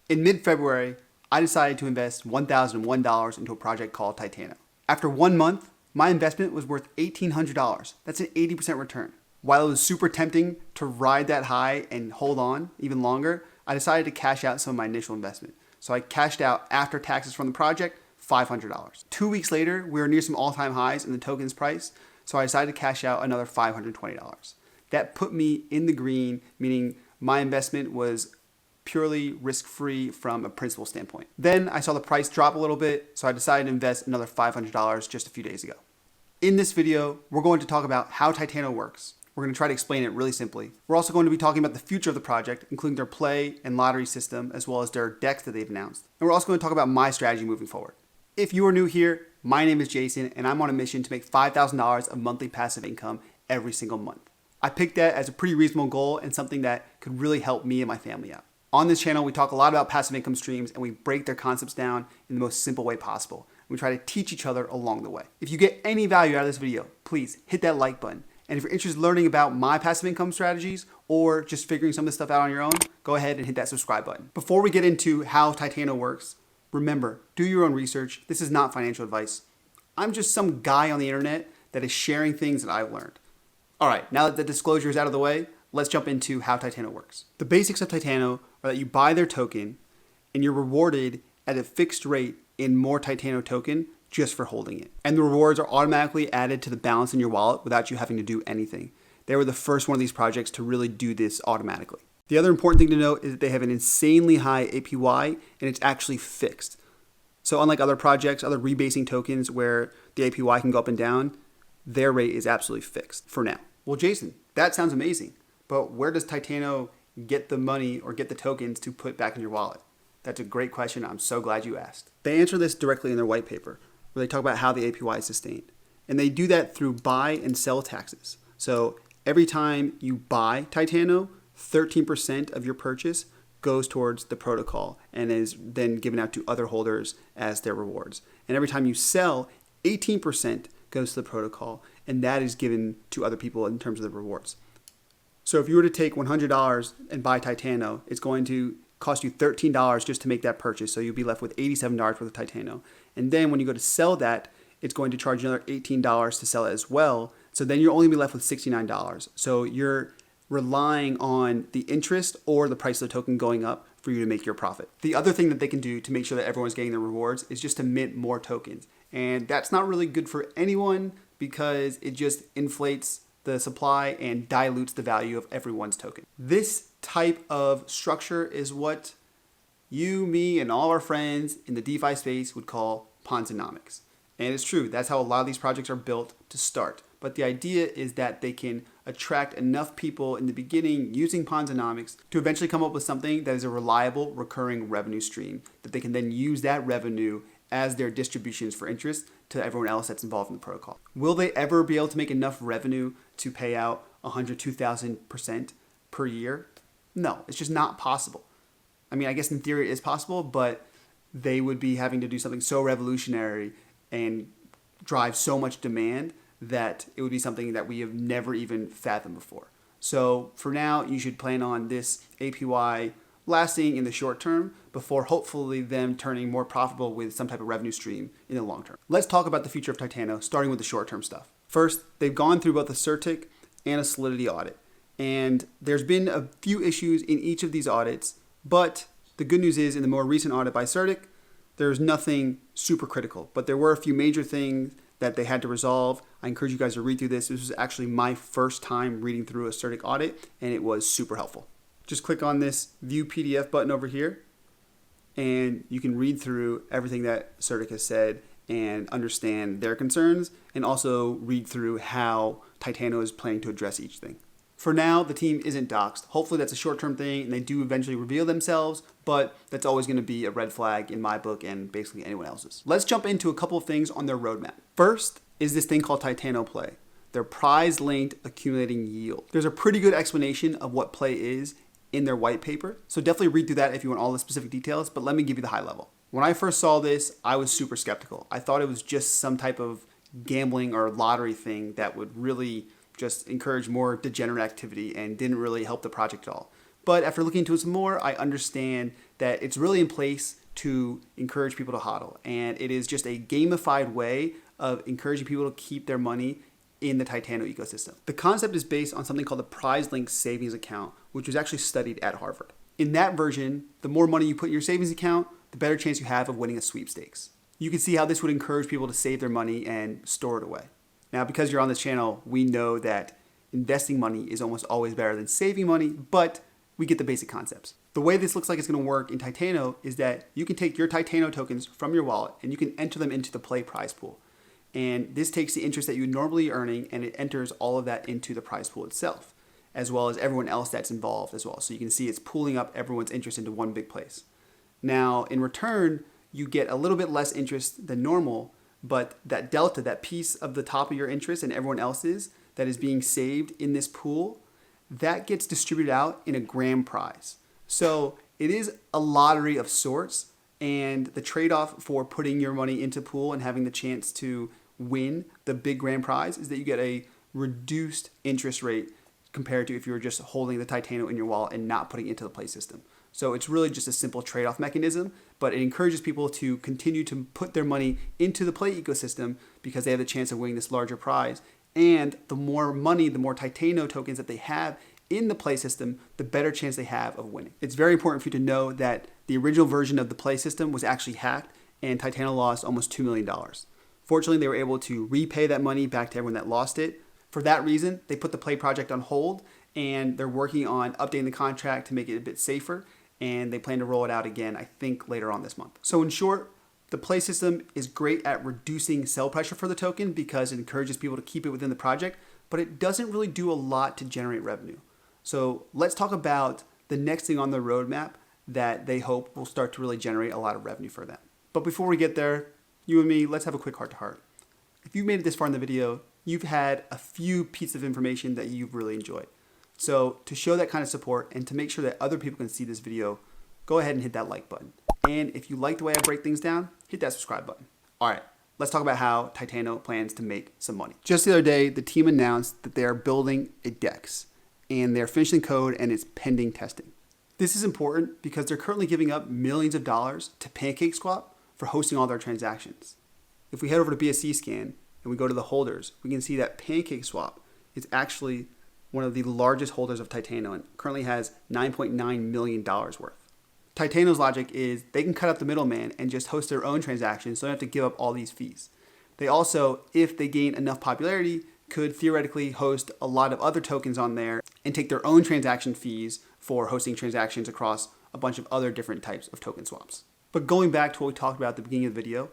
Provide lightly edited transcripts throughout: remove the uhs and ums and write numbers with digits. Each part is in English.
In mid-February, I decided to invest $1,001 into a project called Titano. After 1 month, my investment was worth $1,800. That's an 80% return. While it was super tempting to ride that high and hold on even longer, I decided to cash out some of my initial investment. So I cashed out after taxes from the project, $500. 2 weeks later, we were near some all-time highs in the token's price, so I decided to cash out another $520. That put me in the green, meaning my investment was purely risk-free from a principal standpoint. Then I saw the price drop a little bit, so I decided to invest another $500 just a few days ago. In this video, we're going to talk about how Titano works. We're going to try to explain it really simply. We're also going to be talking about the future of the project, including their P.L.A.Y and lottery system, as well as their Dex that they've announced. And we're also going to talk about my strategy moving forward. If you are new here, my name is Jason, and I'm on a mission to make $5,000 of monthly passive income every single month. I picked that as a pretty reasonable goal and something that could really help me and my family out. On this channel, we talk a lot about passive income streams, and we break their concepts down in the most simple way possible. We try to teach each other along the way. If you get any value out of this video, please hit that like button. And if you're interested in learning about my passive income strategies or just figuring some of this stuff out on your own, go ahead and hit that subscribe button. Before we get into how Titano works, remember, do your own research. This is not financial advice. I'm just some guy on the internet that is sharing things that I've learned. All right, now that the disclosure is out of the way, let's jump into how Titano works. The basics of Titano are that you buy their token and you're rewarded at a fixed rate in more Titano token just for holding it. And the rewards are automatically added to the balance in your wallet without you having to do anything. They were the first one of these projects to really do this automatically. The other important thing to note is that they have an insanely high APY and it's actually fixed. So unlike other projects, other rebasing tokens where the APY can go up and down, their rate is absolutely fixed for now. Well, Jason, that sounds amazing, but where does Titano get the money or get the tokens to put back in your wallet? That's a great question. I'm so glad you asked. They answer this directly in their white paper, where they talk about how the APY is sustained. And they do that through buy and sell taxes. So every time you buy Titano, 13% of your purchase goes towards the protocol and is then given out to other holders as their rewards. And every time you sell, 18% goes to the protocol, and that is given to other people in terms of the rewards. So if you were to take $100 and buy Titano, it's going to cost you $13 just to make that purchase. So you'll be left with $87 worth of Titano. And then when you go to sell that, it's going to charge you another $18 to sell it as well. So then you're only be left with $69. So you're relying on the interest or the price of the token going up for you to make your profit. The other thing that they can do to make sure that everyone's getting their rewards is just to mint more tokens. And that's not really good for anyone because it just inflates the supply and dilutes the value of everyone's token. This type of structure is what you, me, and all our friends in the DeFi space would call Ponzonomics. And it's true, that's how a lot of these projects are built to start. But the idea is that they can attract enough people in the beginning using Ponzonomics to eventually come up with something that is a reliable, recurring revenue stream that they can then use that revenue as their distributions for interest to everyone else that's involved in the protocol. Will they ever be able to make enough revenue to pay out 102,000% per year? No, it's just not possible. I mean, I guess in theory it is possible, but they would be having to do something so revolutionary and drive so much demand that it would be something that we have never even fathomed before. So for now, you should plan on this APY lasting in the short term before hopefully them turning more profitable with some type of revenue stream in the long term. Let's talk about the future of Titano, starting with the short term stuff. First, they've gone through both a Certik and a Solidity audit. And there's been a few issues in each of these audits, but the good news is in the more recent audit by Certik, there's nothing super critical, but there were a few major things that they had to resolve. I encourage you guys to read through this. This was actually my first time reading through a Certik audit, and it was super helpful. Just click on this View PDF button over here, and you can read through everything that Certik has said and understand their concerns, and also read through how Titano is planning to address each thing. For now, the team isn't doxxed. Hopefully that's a short-term thing, and they do eventually reveal themselves, but that's always going to be a red flag in my book and basically anyone else's. Let's jump into a couple of things on their roadmap. First is this thing called Titano P.L.A.Y, their prize-linked accumulating yield. There's a pretty good explanation of what P.L.A.Y is in their white paper, so definitely read through that if you want all the specific details, but let me give you the high level. When I first saw this, I was super skeptical. I thought it was just some type of gambling or lottery thing that would really just encourage more degenerate activity and didn't really help the project at all. But after looking into it some more, I understand that it's really in place to encourage people to hodl. And it is just a gamified way of encouraging people to keep their money in the Titano ecosystem. The concept is based on something called the prize link savings account, which was actually studied at Harvard. In that version, the more money you put in your savings account, the better chance you have of winning a sweepstakes. You can see how this would encourage people to save their money and store it away. Now, because you're on this channel, we know that investing money is almost always better than saving money, but we get the basic concepts. The way this looks like it's going to work in Titano is that you can take your Titano tokens from your wallet and you can enter them into the P.L.A.Y prize pool. And this takes the interest that you would normally be earning and it enters all of that into the prize pool itself, as well as everyone else that's involved as well. So you can see it's pooling up everyone's interest into one big place. Now, in return, you get a little bit less interest than normal, but that delta, that piece of the top of your interest and everyone else's that is being saved in this pool, that gets distributed out in a grand prize. So it is a lottery of sorts, and the trade-off for putting your money into pool and having the chance to win the big grand prize is that you get a reduced interest rate compared to if you were just holding the Titano in your wallet and not putting it into the P.L.A.Y system. So it's really just a simple trade-off mechanism, but it encourages people to continue to put their money into the P.L.A.Y ecosystem because they have the chance of winning this larger prize. And the more money, the more Titano tokens that they have in the P.L.A.Y system, the better chance they have of winning. It's very important for you to know that the original version of the P.L.A.Y system was actually hacked and Titano lost almost $2 million. Fortunately, they were able to repay that money back to everyone that lost it. For that reason, they put the P.L.A.Y project on hold and they're working on updating the contract to make it a bit safer, and they plan to roll it out again, I think, later on this month. So in short, the P.L.A.Y system is great at reducing sell pressure for the token because it encourages people to keep it within the project, but it doesn't really do a lot to generate revenue. So let's talk about the next thing on the roadmap that they hope will start to really generate a lot of revenue for them. But before we get there, you and me, let's have a quick heart-to-heart. If you've made it this far in the video, you've had a few pieces of information that you've really enjoyed. So to show that kind of support and to make sure that other people can see this video, go ahead and hit that like button. And if you like the way I break things down, hit that subscribe button. All right, let's talk about how Titano plans to make some money. Just the other day, the team announced that they are building a DEX and they're finishing code and it's pending testing. This is important because they're currently giving up millions of dollars to Pancake for hosting all their transactions. If we head over to BSC Scan and we go to the holders, we can see that Pancake is actually one of the largest holders of Titano and currently has $9.9 million worth. Titano's logic is they can cut out the middleman and just host their own transactions so they don't have to give up all these fees. They also, if they gain enough popularity, could theoretically host a lot of other tokens on there and take their own transaction fees for hosting transactions across a bunch of other different types of token swaps. But going back to what we talked about at the beginning of the video,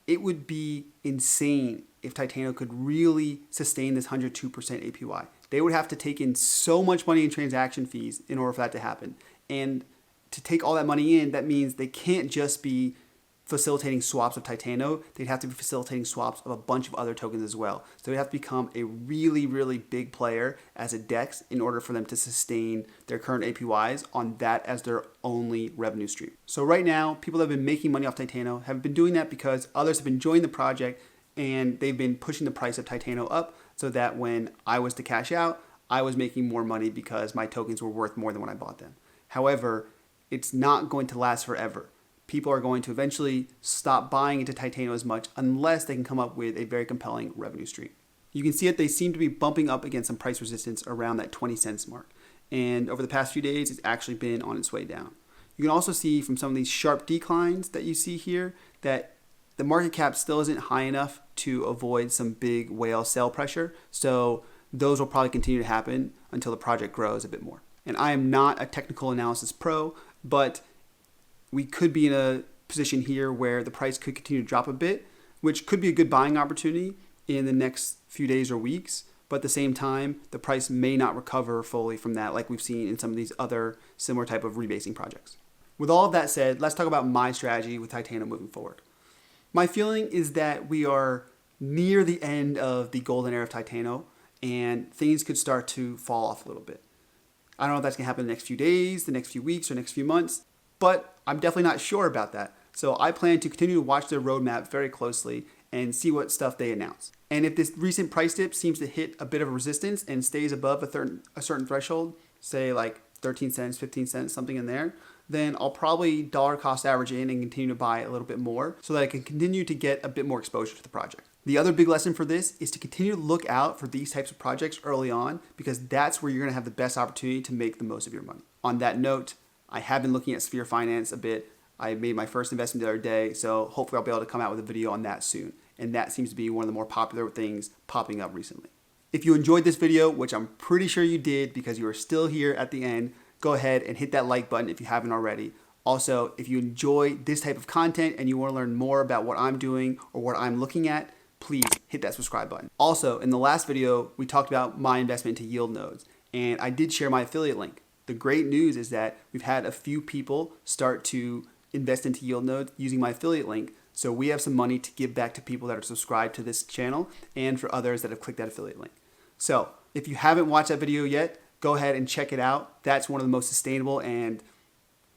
it would be insane if Titano could really sustain this 102% APY. They would have to take in so much money in transaction fees in order for that to happen. And to take all that money in, that means they can't just be facilitating swaps of Titano. They'd have to be facilitating swaps of a bunch of other tokens as well. So they'd have to become a really, really big player as a DEX in order for them to sustain their current APYs on that as their only revenue stream. So right now, people that have been making money off Titano have been doing that because others have been joining the project and they've been pushing the price of Titano up so that when I was to cash out, I was making more money because my tokens were worth more than when I bought them. However, it's not going to last forever. People are going to eventually stop buying into Titano as much unless they can come up with a very compelling revenue stream. You can see that they seem to be bumping up against some price resistance around that 20 cents mark. And over the past few days, it's actually been on its way down. You can also see from some of these sharp declines that you see here that the market cap still isn't high enough to avoid some big whale sell pressure. So those will probably continue to happen until the project grows a bit more. And I am not a technical analysis pro, but we could be in a position here where the price could continue to drop a bit, which could be a good buying opportunity in the next few days or weeks. But at the same time, the price may not recover fully from that like we've seen in some of these other similar type of rebasing projects. With all of that said, let's talk about my strategy with Titano moving forward. My feeling is that we are near the end of the golden era of Titano and things could start to fall off a little bit. I don't know if that's going to happen in the next few days, the next few weeks, or next few months, but I'm definitely not sure about that. So I plan to continue to watch their roadmap very closely and see what stuff they announce. And if this recent price dip seems to hit a bit of a resistance and stays above a certain threshold, say like 13 cents, 15 cents, something in there, then I'll probably dollar cost average in and continue to buy a little bit more so that I can continue to get a bit more exposure to the project. The other big lesson for this is to continue to look out for these types of projects early on, because that's where you're gonna have the best opportunity to make the most of your money. On that note, I have been looking at Sphere Finance a bit. I made my first investment the other day, so hopefully I'll be able to come out with a video on that soon. And that seems to be one of the more popular things popping up recently. If you enjoyed this video, which I'm pretty sure you did because you are still here at the end, go ahead and hit that like button if you haven't already. Also, if you enjoy this type of content and you want to learn more about what I'm doing or what I'm looking at, please hit that subscribe button. Also, in the last video, we talked about my investment into yield nodes, and I did share my affiliate link. The great news is that we've had a few people start to invest into yield nodes using my affiliate link, so we have some money to give back to people that are subscribed to this channel and for others that have clicked that affiliate link. So if you haven't watched that video yet, go ahead and check it out. That's one of the most sustainable and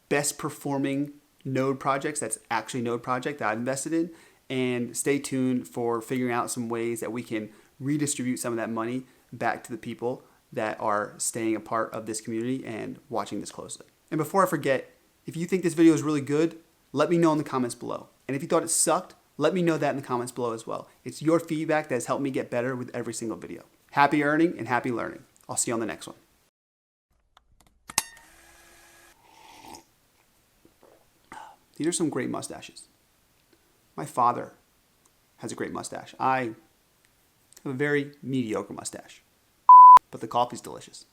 best performing node projects, that's actually node project that I've invested in. And stay tuned for figuring out some ways that we can redistribute some of that money back to the people that are staying a part of this community and watching this closely. And before I forget, if you think this video is really good, let me know in the comments below. And if you thought it sucked, let me know that in the comments below as well. It's your feedback that has helped me get better with every single video. Happy earning and happy learning. I'll see you on the next one. These are some great mustaches. My father has a great mustache. I have a very mediocre mustache, but the coffee's delicious.